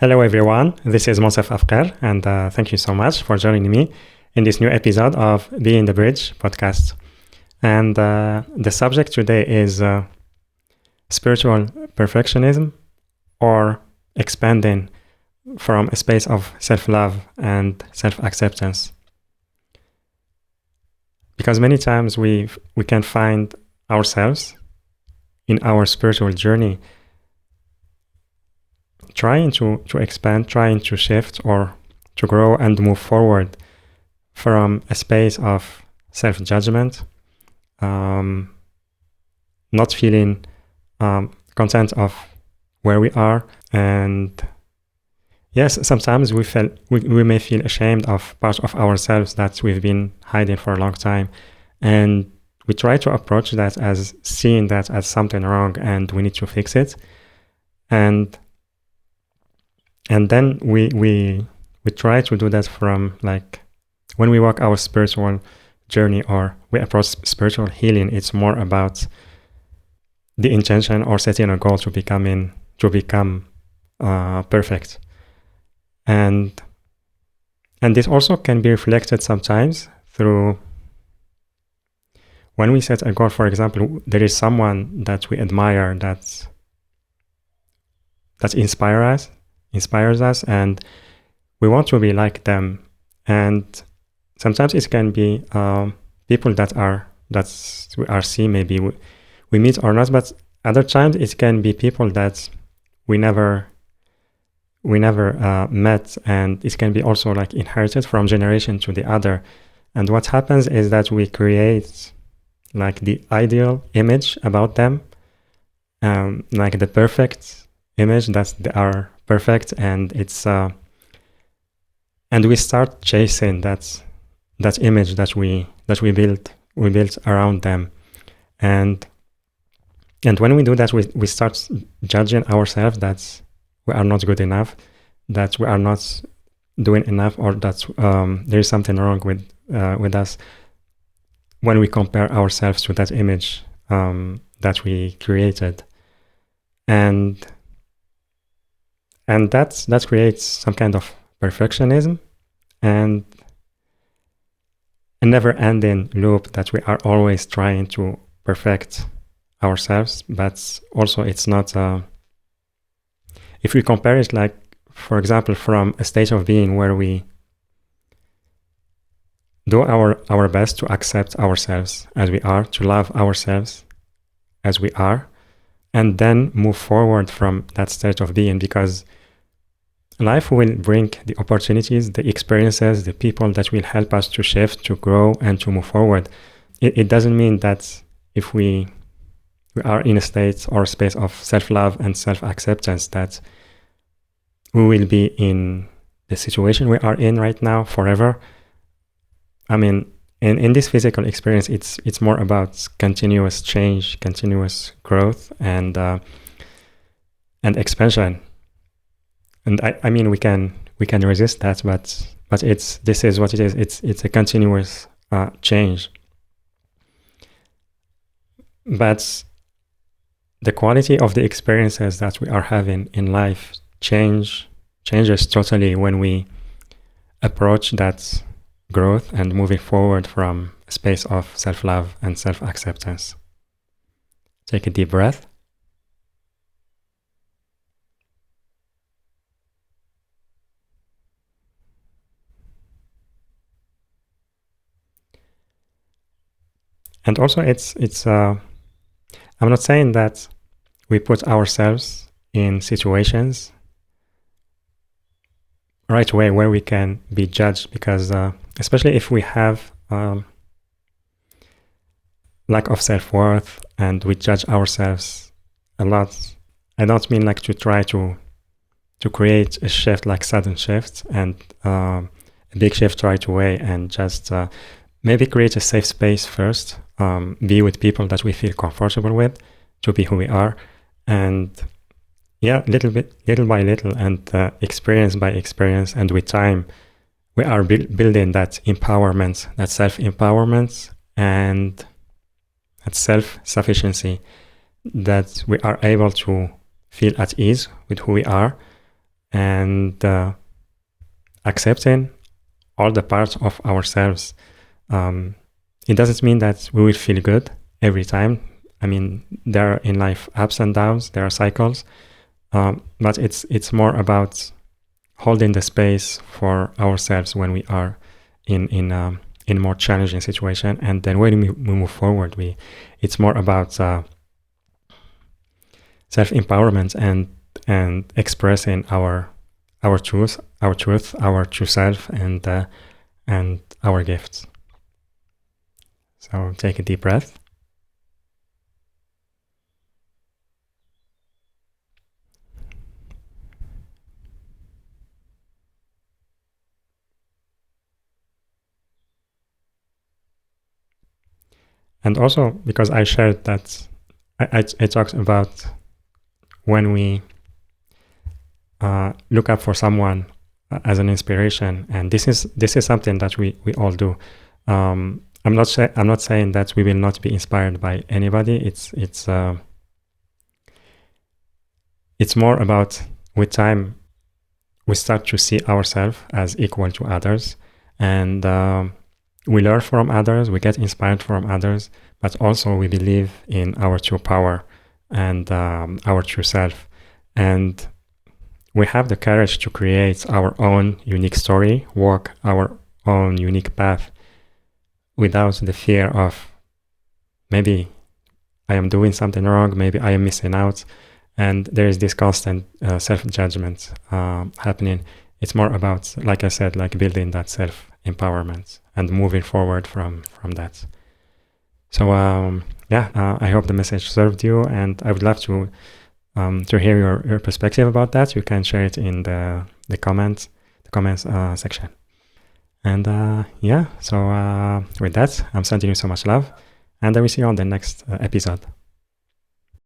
Hello everyone, this is Moncef Afkir, and thank you so much for joining me in this new episode of Being the Bridge podcast. And the subject today is spiritual perfectionism, or expanding from a space of self-love and self-acceptance. Because many times we can find ourselves in our spiritual journey trying to expand, trying to shift or to grow and move forward from a space of self-judgment, not feeling content of where we are. And yes, sometimes we may feel ashamed of parts of ourselves that we've been hiding for a long time. And we try to approach that as seeing that as something wrong and we need to fix it. And then we try to do that from, like, when we walk our spiritual journey or we approach spiritual healing, it's more about the intention or setting a goal to become perfect. And this also can be reflected sometimes through when we set a goal. For example, there is someone that we admire that inspires us, and we want to be like them. And sometimes it can be people that we are seeing, maybe we meet or not, but other times it can be people that we never met, and it can be also like inherited from generation to the other. And what happens is that we create like the ideal image about them, like the perfect image that they are perfect, and it's and we start chasing that image that we built around them. And when we do that, we start judging ourselves that we are not good enough, that we are not doing enough, or that there is something wrong with us when we compare ourselves to that image that we created. And that creates some kind of perfectionism and a never-ending loop that we are always trying to perfect ourselves. But also it's not, if we compare it, like, for example, from a state of being where we do our best to accept ourselves as we are, to love ourselves as we are, and then move forward from that state of being, because life will bring the opportunities, the experiences, the people that will help us to shift, to grow, and to move forward. It doesn't mean that if we are in a state or a space of self-love and self-acceptance that we will be in the situation we are in right now forever. I mean, in this physical experience, it's more about continuous change, continuous growth, and expansion. And I mean, we can resist that, but this is what it is. It's a continuous change. But the quality of the experiences that we are having in life changes totally when we approach that growth and moving forward from a space of self-love and self-acceptance. Take a deep breath. And also it's I'm not saying that we put ourselves in situations right away where we can be judged, because especially if we have lack of self-worth and we judge ourselves a lot. I don't mean like to try to create a shift, like sudden shift and a big shift right away, and just maybe create a safe space first, be with people that we feel comfortable with, to be who we are, and little by little, and experience by experience, and with time, we are building that empowerment, that self-empowerment, and that self-sufficiency, that we are able to feel at ease with who we are, and accepting all the parts of ourselves. It doesn't mean that we will feel good every time. I mean, there are in life ups and downs, there are cycles, but it's more about holding the space for ourselves when we are in more challenging situation, and then when we move forward, it's more about self-empowerment and expressing our truth, our true self, and our gifts. So take a deep breath. And also, because I shared that, I talked about when we look up for someone as an inspiration, and this is something that we all do. I'm not saying that we will not be inspired by anybody. It's more about, with time, we start to see ourselves as equal to others, and we learn from others, we get inspired from others, but also we believe in our true power and our true self. And we have the courage to create our own unique story, walk our own unique path without the fear of maybe I am doing something wrong, maybe I am missing out. And there is this constant self-judgment happening. It's more about, like I said, like building that self-empowerment and moving forward from that. So I hope the message served you, and I would love to hear your perspective about that. You can share it in the comments section. And so with that, I'm sending you so much love, and I will see you on the next episode.